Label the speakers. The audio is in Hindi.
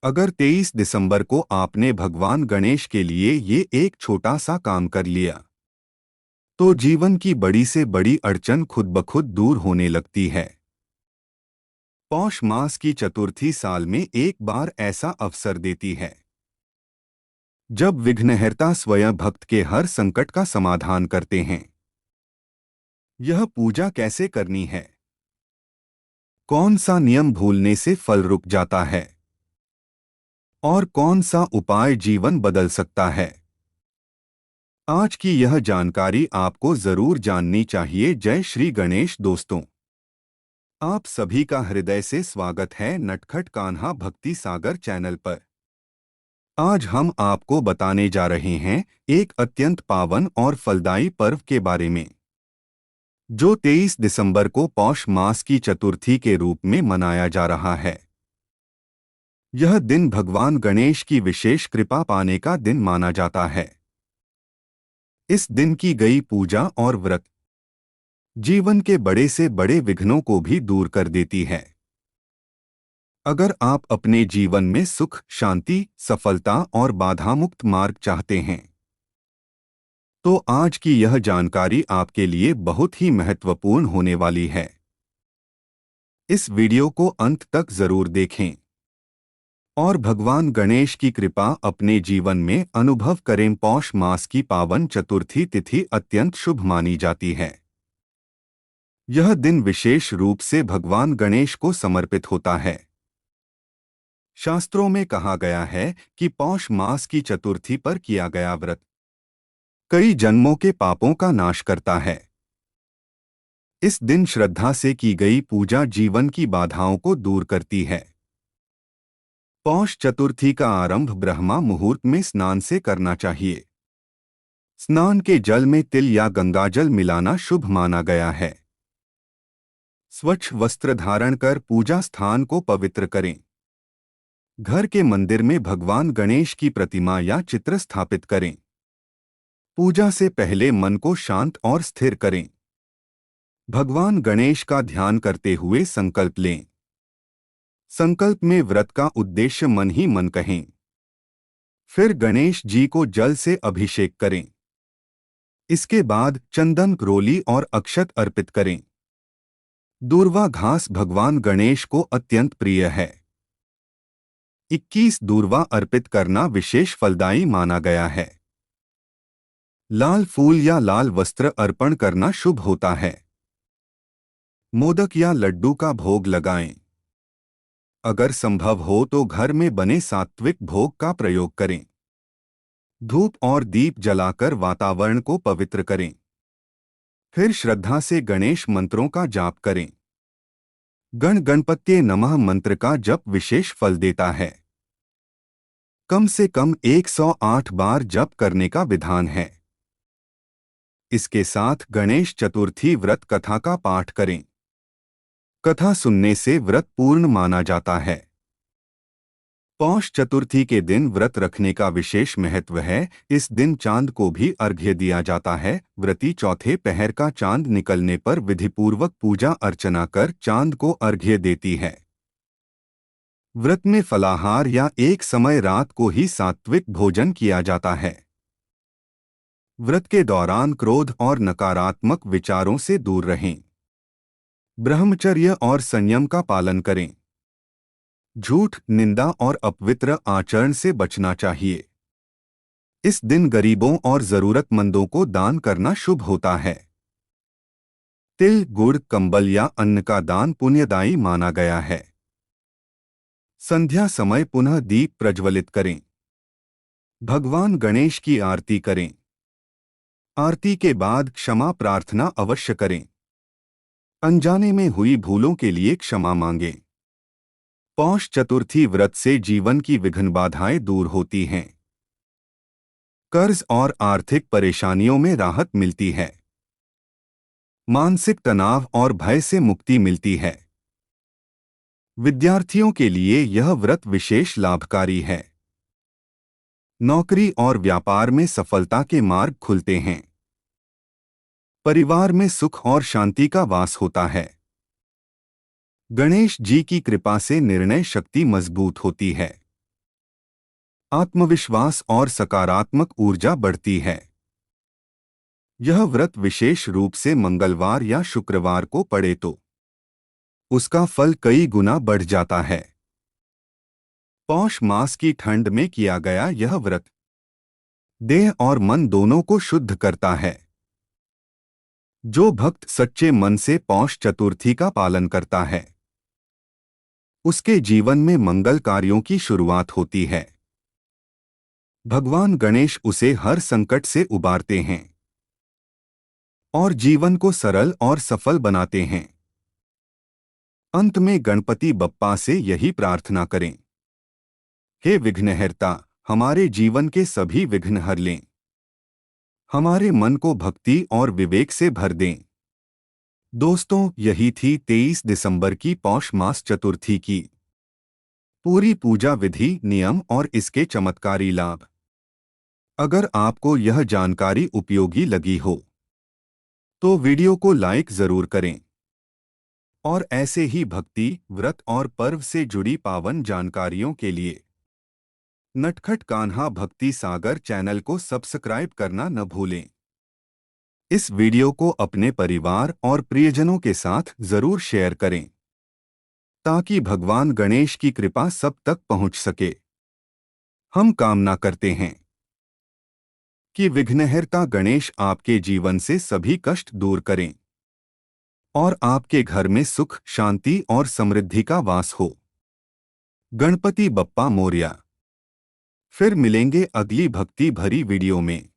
Speaker 1: अगर 23 दिसंबर को आपने भगवान गणेश के लिए ये एक छोटा सा काम कर लिया तो जीवन की बड़ी से बड़ी अड़चन खुद ब खुद दूर होने लगती है। पौष मास की चतुर्थी साल में एक बार ऐसा अवसर देती है जब विघ्नहर्ता स्वयं भक्त के हर संकट का समाधान करते हैं। यह पूजा कैसे करनी है? कौन सा नियम भूलने से फल रुक जाता है? और कौन सा उपाय जीवन बदल सकता है? आज की यह जानकारी आपको जरूर जाननी चाहिए। जय श्री गणेश दोस्तों, आप सभी का हृदय से स्वागत है नटखट कान्हा भक्ति सागर चैनल पर। आज हम आपको बताने जा रहे हैं एक अत्यंत पावन और फलदायी पर्व के बारे में जो 23 दिसंबर को पौष मास की चतुर्थी के रूप में मनाया जा रहा है। यह दिन भगवान गणेश की विशेष कृपा पाने का दिन माना जाता है। इस दिन की गई पूजा और व्रत जीवन के बड़े से बड़े विघ्नों को भी दूर कर देती है। अगर आप अपने जीवन में सुख, शांति, सफलता और बाधामुक्त मार्ग चाहते हैं तो आज की यह जानकारी आपके लिए बहुत ही महत्वपूर्ण होने वाली है। इस वीडियो को अंत तक जरूर देखें और भगवान गणेश की कृपा अपने जीवन में अनुभव करें। पौष मास की पावन चतुर्थी तिथि अत्यंत शुभ मानी जाती है। यह दिन विशेष रूप से भगवान गणेश को समर्पित होता है। शास्त्रों में कहा गया है कि पौष मास की चतुर्थी पर किया गया व्रत कई जन्मों के पापों का नाश करता है। इस दिन श्रद्धा से की गई पूजा जीवन की बाधाओं को दूर करती है। पौष चतुर्थी का आरंभ ब्रह्मा मुहूर्त में स्नान से करना चाहिए। स्नान के जल में तिल या गंगाजल मिलाना शुभ माना गया है। स्वच्छ वस्त्र धारण कर पूजा स्थान को पवित्र करें। घर के मंदिर में भगवान गणेश की प्रतिमा या चित्र स्थापित करें। पूजा से पहले मन को शांत और स्थिर करें। भगवान गणेश का ध्यान करते हुए संकल्प लें। संकल्प में व्रत का उद्देश्य मन ही मन कहें। फिर गणेश जी को जल से अभिषेक करें। इसके बाद चंदन, रोली और अक्षत अर्पित करें। दूर्वा घास भगवान गणेश को अत्यंत प्रिय है। 21 दूर्वा अर्पित करना विशेष फलदायी माना गया है। लाल फूल या लाल वस्त्र अर्पण करना शुभ होता है। मोदक या लड्डू का भोग लगाएं। अगर संभव हो तो घर में बने सात्विक भोग का प्रयोग करें। धूप और दीप जलाकर वातावरण को पवित्र करें। फिर श्रद्धा से गणेश मंत्रों का जाप करें। गण गणपत्ये नमः मंत्र का जप विशेष फल देता है। कम से कम 108 बार जप करने का विधान है। इसके साथ गणेश चतुर्थी व्रत कथा का पाठ करें। कथा सुनने से व्रत पूर्ण माना जाता है। पौष चतुर्थी के दिन व्रत रखने का विशेष महत्व है। इस दिन चांद को भी अर्घ्य दिया जाता है। व्रती चौथे पहर का चांद निकलने पर विधिपूर्वक पूजा अर्चना कर चांद को अर्घ्य देती है। व्रत में फलाहार या एक समय रात को ही सात्विक भोजन किया जाता है। व्रत के दौरान क्रोध और नकारात्मक विचारों से दूर रहें। ब्रह्मचर्य और संयम का पालन करें। झूठ, निंदा और अपवित्र आचरण से बचना चाहिए। इस दिन गरीबों और जरूरतमंदों को दान करना शुभ होता है। तिल, गुड़, कंबल या अन्न का दान पुण्यदायी माना गया है। संध्या समय पुनः दीप प्रज्वलित करें। भगवान गणेश की आरती करें। आरती के बाद क्षमा प्रार्थना अवश्य करें। अनजाने में हुई भूलों के लिए क्षमा मांगें। पौष चतुर्थी व्रत से जीवन की विघ्न बाधाएं दूर होती हैं। कर्ज और आर्थिक परेशानियों में राहत मिलती है। मानसिक तनाव और भय से मुक्ति मिलती है। विद्यार्थियों के लिए यह व्रत विशेष लाभकारी है। नौकरी और व्यापार में सफलता के मार्ग खुलते हैं। परिवार में सुख और शांति का वास होता है। गणेश जी की कृपा से निर्णय शक्ति मजबूत होती है। आत्मविश्वास और सकारात्मक ऊर्जा बढ़ती है। यह व्रत विशेष रूप से मंगलवार या शुक्रवार को पड़े तो उसका फल कई गुना बढ़ जाता है। पौष मास की ठंड में किया गया यह व्रत देह और मन दोनों को शुद्ध करता है। जो भक्त सच्चे मन से पौष चतुर्थी का पालन करता है उसके जीवन में मंगल कार्यों की शुरुआत होती है। भगवान गणेश उसे हर संकट से उबारते हैं और जीवन को सरल और सफल बनाते हैं। अंत में गणपति बप्पा से यही प्रार्थना करें, हे विघ्नहर्ता, हमारे जीवन के सभी विघ्न हर लें, हमारे मन को भक्ति और विवेक से भर दें। दोस्तों, यही थी 23 दिसंबर की पौष मास चतुर्थी की पूरी पूजा विधि, नियम और इसके चमत्कारी लाभ। अगर आपको यह जानकारी उपयोगी लगी हो तो वीडियो को लाइक जरूर करें और ऐसे ही भक्ति, व्रत और पर्व से जुड़ी पावन जानकारियों के लिए नटखट कान्हा भक्ति सागर चैनल को सब्सक्राइब करना न भूलें। इस वीडियो को अपने परिवार और प्रियजनों के साथ जरूर शेयर करें ताकि भगवान गणेश की कृपा सब तक पहुंच सके। हम कामना करते हैं कि विघ्नहर्ता गणेश आपके जीवन से सभी कष्ट दूर करें और आपके घर में सुख, शांति और समृद्धि का वास हो। गणपति बप्पा मोरया। फिर मिलेंगे अगली भक्ति भरी वीडियो में।